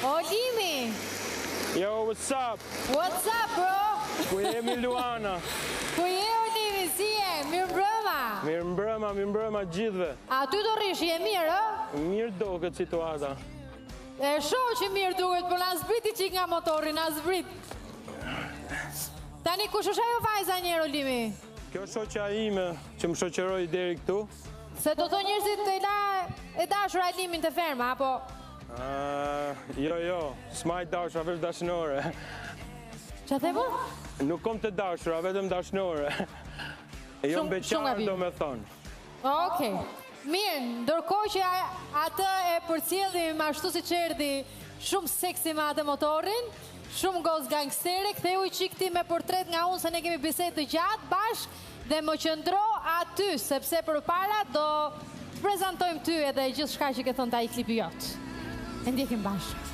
O, Limi! Yo, what's up? What's up, bro? Ku jemi Luana? Ku je, o, Limi, si je? Mirë Mirë gjithve. A ty do rish, je mirë, o? Mirë doket situata. E shoh që mirë duket, për na zbriti qik nga motori, na zbrit. Tani, kush është ajo vajza njero, Limi? Kjo shoqja ime që më shoqëroi deri këtu. Se do të njerëzit të la e dashur a Limin të ferma, apo? Jo, s'maj dashura, veç dashnore. Qa themo? Nuk kom të dashura, vetëm dashnore. Jo beqar, do me thonë. Okej. Mirë, ndërkohë që atë e përcjellim ashtu si çerdhi shumë seksi me atë motorin, shumë goz gangstere, ktheu i qikti me portret nga unë se ne kemi bisedë të gjatë bashk dhe më qëndro aty, sepse përpara do të prezantojmë ty edhe gjithë shka që ke thënë ta i klipi jot. E ndjekim bashkë.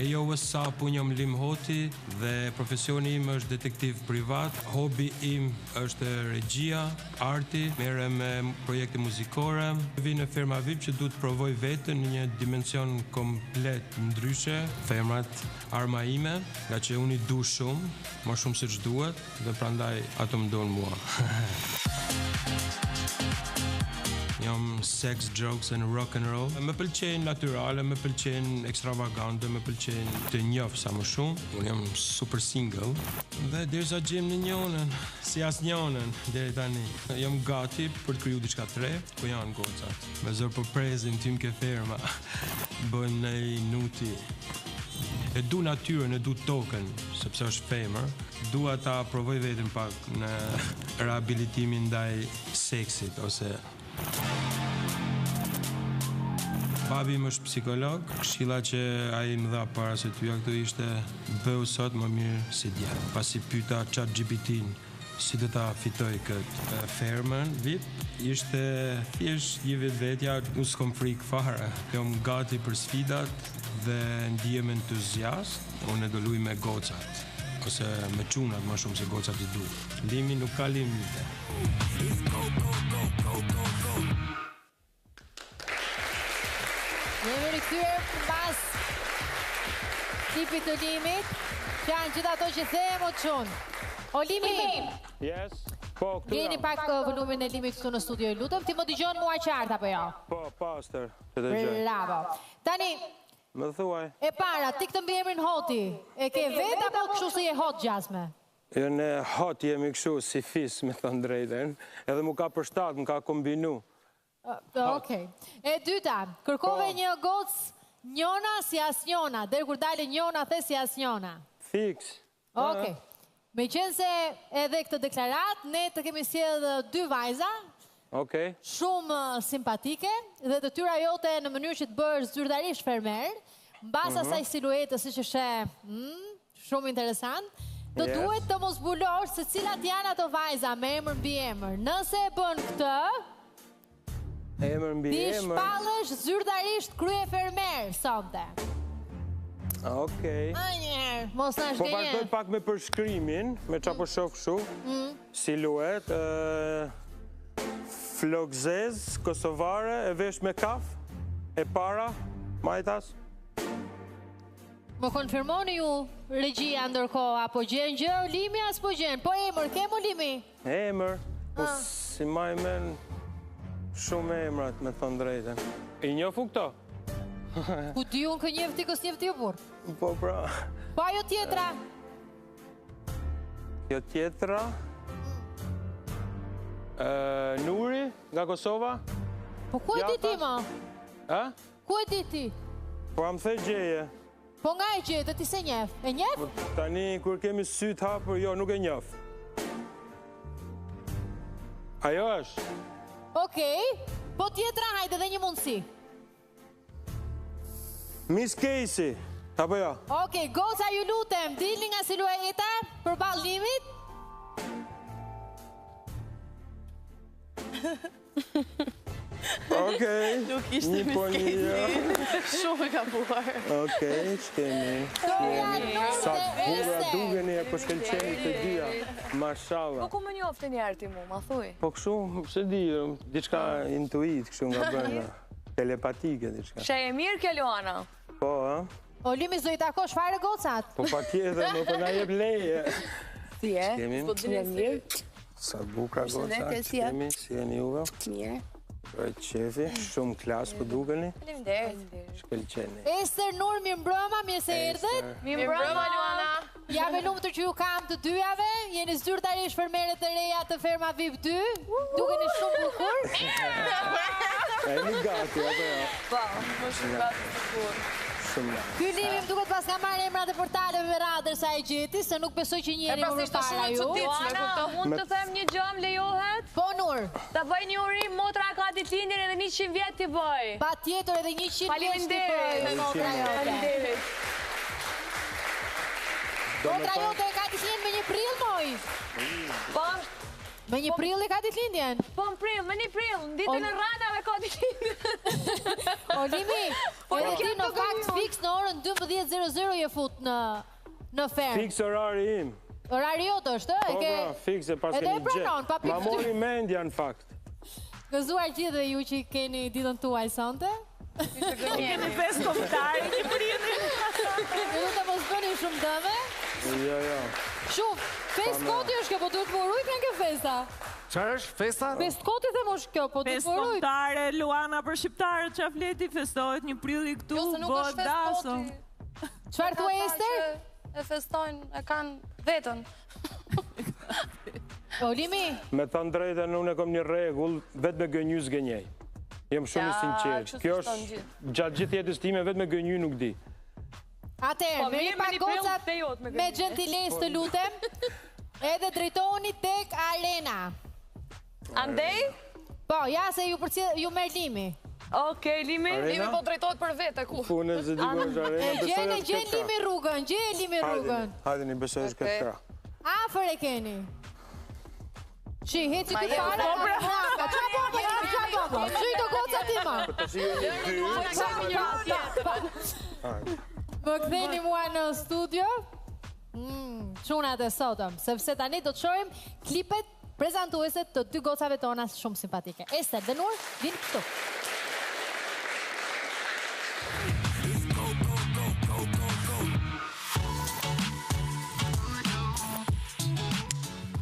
Ejo, what's up, unë jam Lim Hoti dhe profesioni im është detektiv privat. Hobi im është regjia, arti, merrem me projekte muzikore. Vi në firma VIP që du të provoj vetën në një dimension komplet ndryshe. Femrat arma ime, nga që unë i du shumë, më shumë se që duhet, dhe prandaj ato më donë mua. Jam sex, drugs and rock and roll. Më pëlqen natyrale, më pëlqen ekstravagante, më pëlqen të njoh sa më shumë. Unë jam super single dhe derisa gjem në njënën, si as njënën deri tani. Jam gati për të kriju diçka të re, ku janë gocat. Me zor po prezin tim ke ferma. Bëjmë në nuti. E du natyrën, e du tokën, sepse është femër. Dua ta provoj vetëm pak në rehabilitimin ndaj seksit ose Babi më është psikolog, këshilla që ai më dha para se tyja këtu ishte bëu sot më mirë si dje. Pasi pyeta ChatGPT-n si do ta fitoj këtë fermën VIP, ishte thjesht një vetvetja, nuk s'kom frikë fare. Jam gati për sfidat dhe ndihem entuziast, unë do luaj me gocat. Ose me çunat më shumë se gocat i du. Limi nuk ka limite. Jemi rikthyer pas tipit të Limit, që janë gjithë ato që them o çun. O Limi! Yes. Po, këtu Gjeni pak volumin e Limit këtu në studio, lutem. Ti më dëgjon mua qartë apo jo? Po, pastor. Bravo. Tani, më thuaj. e para, ti këtë mbiemrin Hoti, e ke vetë apo kështu si e hot gjasme? Jo, ne hot jemi kështu si fis, me thënë drejtën, edhe mu ka përshtat, mu ka kombinu. Okej. E dyta, kërkove një gocë njona si as njona, deri kur dale njona the si as njona. Fiks. Okej. Me qenë se edhe këtë deklarat, ne të kemi sjellë dy vajza, Okej. shumë simpatike, dhe detyra jote në mënyrë që të bësh zyrtarisht fermer, mbas asaj siluete siç është shumë interesant, do duhet të mos zbulosh se cilat janë ato vajza me emër mbi emër. Nëse e bën këtë, Emër mbi ti emër. shpallësh zyrtarisht krye fermer sonte. Okej. Anjëherë, mos na Po vazhdoj shgënje. pak me përshkrimin, me qa po shoh kështu. Siluet, flokzez, kosovare, e vesh me kaf, e para, majtas. Më konfirmoni ju regjia ndërkohë, apo gjen gjë, Limi as po gjen? Po emër, kemo Limi? Emër, po si maj men shumë emrat, me thonë drejten. I njofu këto? Ku di unë kë njefti kës njefti ju burë? Po pra, Po ajo tjetra? jo tjetra. Nuri, nga Kosova. Po ku e di ti, ma? A? Ku e di ti? Po am the gjeje. Po nga e gjetë, ti se njef? E njef? Tani, kur kemi sytë hapër, jo, nuk e njof. Ajo është? Okej. Po tjetra, hajde dhe një mundësi. Miss Casey, apo jo? Okej, goca ju lutem, dilni nga silueta përballë Limit. Okej. Nuk ishte Një po një jo. Shumë e ka buar. Okej, që kemi? Doja numër Sa bura dugeni e po shkëlqeni të dyja. Mashallah. Po ku më njofte njerë ti mu, ma thuj? Po kështu, pse di, diçka intuit kështu nga brenda. Telepatike diçka. Shë e mirë kjo Luana? Po, ha? Olimi s'do i takosh fare gocat? Po patjetër, më po na jep leje. Si e? Kemi? Mirë. Sa buka goca kemi, si jeni juve? Mirë. Bëjt qefi, shumë klasë po dukeni. Faleminderit. Shkëlqeni. Ester Nur, mirë mbrëma, mirë se erdhët. Mirë mbrëma, Luana. Jam e lumtur që ju kam të dyjave. Jeni zyrtarisht fermere të reja të ferma VIP 2. Dukeni shumë bukur. E një gati, apo ja? Po, më shumë gati të bukur. Ky limi më duket pas ka marrë emrat e portaleve radhër sa e gjeti, se nuk besoj që njeri më përpara ju. Luana, mund të them një gjë, më lejohet? Po Nur. Ta bëj një urim, motra ka ditëlindjen edhe 100 vjet t'i bëj. Patjetër edhe 100 vjet t'i bëj me motra jote. Faleminderit. Motra jote e ka ditëlindjen me 1 prill, moj. Po, Me 1 prill e ka ditëlindjen. po në prill, me 1 prill, në ditën e radhave ka ditëlindjen. Olimi, edhe ti në fakt fix në orën 12:00 je fut në ferm. Fix orari im. Orari jote është, e Po, ke... pra, fix e pas Edhe keni e pranon, pa pikë Ma fytyrë. mori mendja në fakt. Gëzuar gjithë dhe ju që keni ditën tuaj sonte. Keni 5 komentare, një prilli. Ju du të mos bëni shumë dëme. Jo. Shumë, fest koti është kjo, po duhet më rujt nga kjo festa. Çfarë është festa? Fest koti dhe mosh kjo, po duhet 5 më rujt. komentare, Luana për shqiptarët që fleti festohet një prilli këtu, bëhet daso. Çfarë thua Ester? E festojnë, e kanë vetën. Olimi, Me thënë drejtën, unë e kom një rregull, vetë me gënjy s'gënjej. Jem shumë i sinqert. kështu Kjo s'ton është gjatë gjithë jetës time, vetë me gënjy nuk di. atëherë, Po, merri mirë, pa me një prill gocat te jot me me gënjy. gentiles të lutem, edhe drejtoni tek arena. Andej? Po, ja se ju merr limi. Okej, Limi. Arena? Limi po drejtohet për vete, ku? Unë se di ku është arena, besoj Gjeni, është gjen këtë limi rrugën, gjen limi rrugën. Hajde, besoj është këtë tra. Afër e keni. Shi, heci këtë jep, fare. po, Qa bobo? Shi të goca ti ma. Të shiheni dy. Më ktheni mua në studio. Çunat e sotëm, sepse tani do të shohim klipet prezantuese të dy gocave tona shumë simpatike. Ester dhe Nur, vin këtu.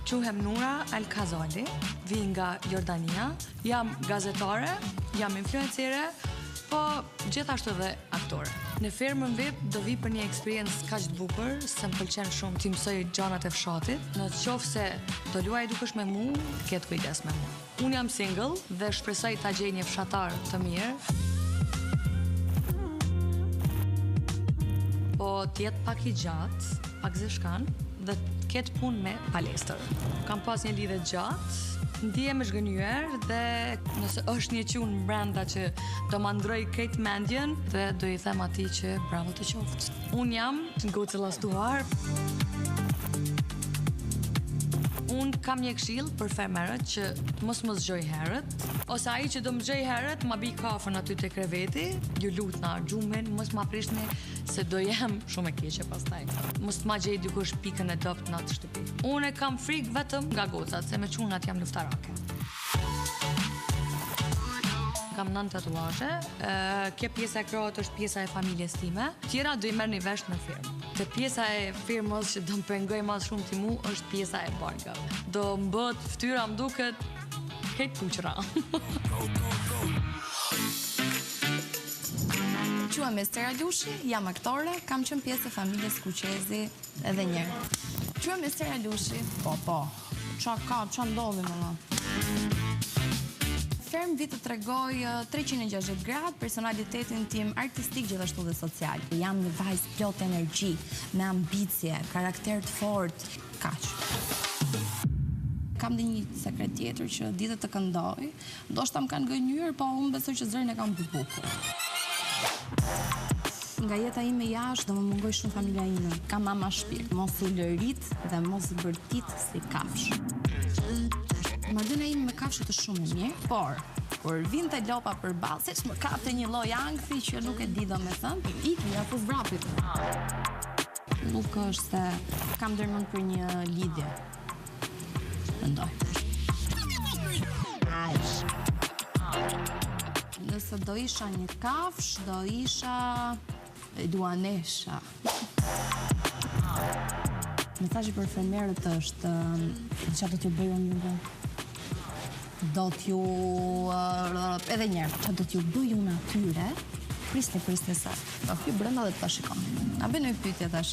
Quhem Nura Al-Kazali, vi nga Jordania, jam gazetare, jam influencere, po gjithashtu dhe aktore. Në firmën VIP do vi për një eksperiencë kaq të bukur, se më pëlqen shumë të mësoj gjanat e fshatit. Në qoftë se do luaj dukesh me mu, ketë kujdes me mu. Unë jam single dhe shpresoj ta gjej një fshatar të mirë. Po t'jetë pak i gjatë, pak zeshkan, dhe ketë punë me palestër. Kam pas një lidhje gjatë, ndihem e zhgënjur dhe nëse është një qunë brenda që do ma ndroj krejt mendjen dhe do i them atij që bravo të qoftë. Unë jam gocë llastuar. Unë kam një këshill për fermerët që mos më zgjoj herët, ose ai që do më zgjoj herët, ma bi kafën aty te kreveti, ju lut na gjumin, mos ma prishni se do jem shumë e keqe pastaj. Mos ma gjej dikush pikën e dopt në atë shtëpi. Unë e kam frikë vetëm nga gocat, se me çunat jam luftarake. Kam 9 tatuazhe, kjo pjesa e krahut është pjesa e familjes time, tjera do i merrni vesh në firmë. Te pjesa e firmës që do më pengoj më shumë ti mu është pjesa e barkave. Do më bët fytyra më duket këtë puqra. Quhem Ester Alushi, jam aktore, kam qenë pjesë e familjes Kuqezi edhe njerë. Quhem Ester Alushi. Po. Qa ndodhi më? Ferm vi të tregoj 360 gradë personalitetin tim artistik gjithashtu dhe social. Jam një vajzë plot energji, me ambicie, karakter të fortë, kaq. Kam dhe një sekret tjetër që ditët të këndoj, ndoshta më kanë gënjur, po unë besoj që zërin e kam të bukur. Nga jeta ime jashtë do më mungoj shumë familja ime. Kam mama shpirt, mos u lërit dhe mos bërtit si kafsh. Marrëdhënia ime me kafshët është shumë e mirë, por kur vinte lopa përballë, siç më kapte një lloj ankthi që nuk e di domethënë, ikni apo zvrapit. nuk është se kam ndërmend për një lidhje. Mendoj. Nëse do isha një kafsh, do isha Luanesha. Mesazhi për fermerët është çfarë do t'ju bëj unë juve? Do t'ju edhe një herë, çfarë do t'ju bëj unë atyre? Priste sa. Do hy brenda dhe të ta shikon. Na bëj një pyetje tash.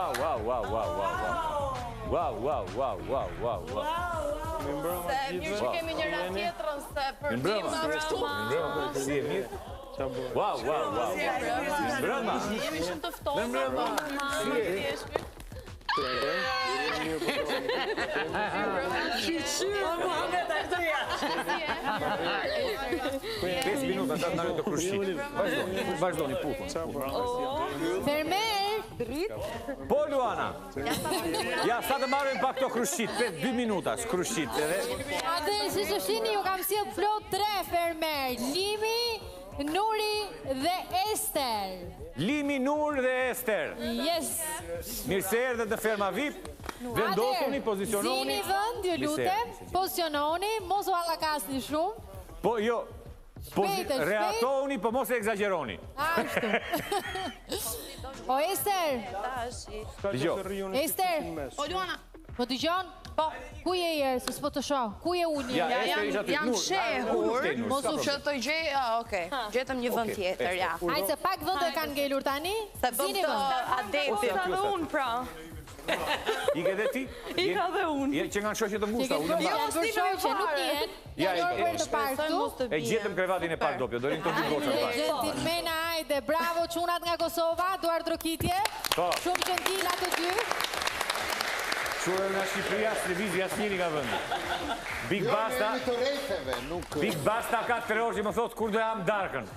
Wow. Mirë që kemi njëra tjetrën se për tim ashtu. Si e mirë? Wow. Brëma. Jemi shumë të ftohtë, po si e thjesht. Pesë minuta të ndarë të krushit. Vazhdoni pufën. Fermer! Po, Luana. Ja, sa të marrim pak të krushit. 2 minuta, krushit. Atë, si që shini, ju kam sjell plot 3 fermer. Limi, Nuri dhe Ester. Limi, Nur dhe Ester. Yes. Mirë se erdhe të ferma VIP. Vendosuni, poziciononi. Zini vënd, ju lutem, poziciononi, mos u allakasni shumë. Po, jo. Reatohuni, po mos e egzageroni. Ashtu. O, Ester. Ester. O, Luana. Po t'i gjon? Po. Ku je jërë, se s'po të shoh? Ku je unë? Jam shehur, që të gjej, okej, gjetëm një vënd tjetër, ja. Ajë se pak vënd e kanë ngelur tani? Se bëm të adetit. Ose dhe unë, pra. Ike dhe ti? Ika dhe unë. Që nga në shoqe të ngushta, unë Ja, për shoqe, nuk jenë. Ja, për të parë këtu. E gjetëm krevatin e parë dopjo, do rinë të dy goqa parë. Gentilmena, ajde, bravo, qunat nga Kosova, Duar Drokitje. Shumë gentil ato dy. Qurë nga Shqipëria, televizja asnjëri nga vëndi. Big Basta ka 3 orë që më thotë kur do jam darkën.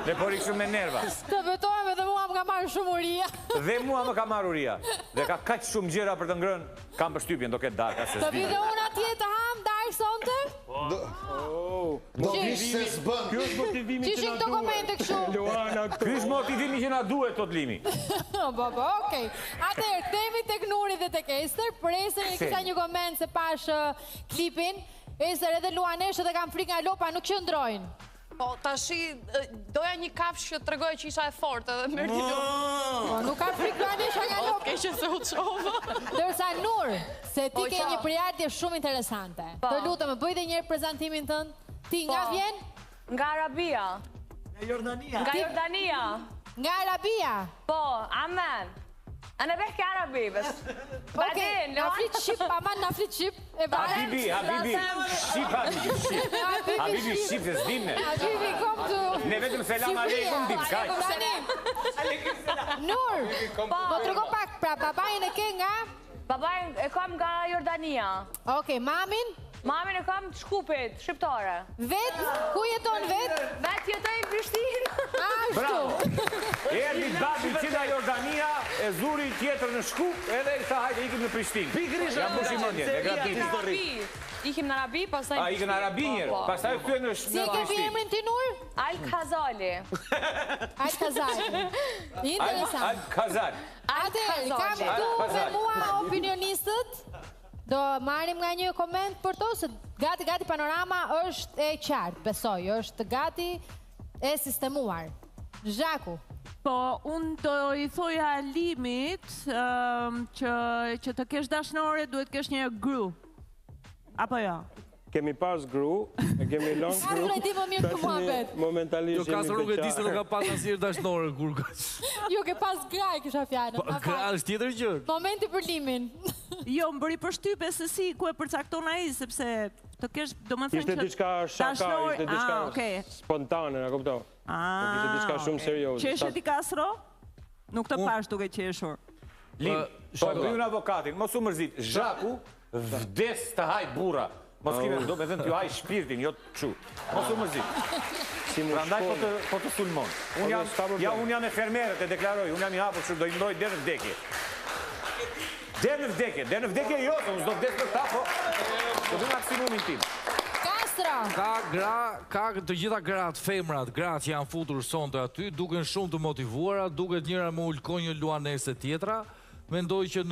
Dhe por ikë shumë me nerva. Të betojme dhe mua më ka marrë shumë uria. Dhe mua më ka marrë uria. Dhe ka kaq shumë gjëra për të ngrënë, kam përshtypjen do ketë darka se s'di. Të vide unë atje të ham darkë sonte? Do vishë se s'bën. Kjo është motivimi që na duhet. Qishin këto komente kështu? Ky është motivimi që na duhet, tot Limi. Okej. Atëherë, themi tek Nuri dhe tek Ester. Për Ester kisha një koment se pash klipin. Ester edhe Luanesh edhe kam frikë nga lopa, nuk qëndrojnë. Po, tashi, doja një kafsh që të tregoj që isha e fort edhe mërë t'i lupa. Po, nuk ka frikë Luanesha nga lopa. Oke, që se u qova. Dërsa Nur, se ti ke një përjardje shumë interesante. Të lutem, më bëjde njërë prezentimin tënë. Ti nga vjen? Nga Arabia. Nga Jordania. Nga Jordania. Nga Arabia? Po, amen. Ana behki Arabi, bes. Okej, na flit shqip, aman na flit shqip. Habibi, shqip, Habibi, shqip, se s'dimne. Habibi, kom të... Ne vetëm selam aleikum, dim, s'kaj. Nur, po të rëgo pak, pra babajnë e ke nga? Babajnë e kam nga Jordania. Okej, mamin? Mamin e kam të Shkupit, shqiptare. Vetë? Ku jeton vetë? Vetë jetoj në Prishtinë. Ashtu. Erdi babi që nga Jordania, e zuri tjetër në Shkup, edhe sa hajtë ikim në Prishtinë. Pikërisht jam bushi mëndje, e gratuit. Ikim në Arabi, pastaj në ikim në Arabi njërë, pastaj këtu e në Si e ke emrin ti Nur? Al Kazali. Al Kazali. Interesant. Al Kazali. Atëherë, kam këtu me mua opinionistët. Do marim nga një koment për to, se gati panorama është e qartë, besoj, është gati e sistemuar. Zhaku. Po, unë do i thoja Limit që të kesh dashnore duhet kesh një gru. Apo jo? Kemi pas gru, e kemi long gru. Arre ti më mirë të muhabet. Momentalisht jemi Jo, kasë nuk e di se nuk ka pas asnjëherë dashnore kur ka. Jo, ke pas graj kisha fjalën. Gra është tjetër gjë. Momenti për Limin. Jo, më bëri përshtypje se si ku e përcakton ai, sepse të kesh, domethënë ishte diçka shaka, ishte diçka spontane, na kuptoj. Ishte diçka shumë serioze. Qeshet i Kastro? Nuk të pash duke qeshur. Lim, po e bëjun avokatin, mos u mërzit. Zhaku vdes të haj burra. Mos kime do me thënë t'ju haj shpirtin, jo të qu. Mos u mërzit. Si mu Prandaj po të sulmon. Unë jam e fermerët e deklaroj, unë jam i hapur që do i mbroj deri në vdekje. Deri në vdekje jo, unë s'do vdes për ta, po do bëj maksimumin tim. Ka të gjitha gratë, femrat, gratë që janë futur sonte aty, duken shumë të motivuara, duket njëra me ulkonjë luanese tjetra. Mendoj që në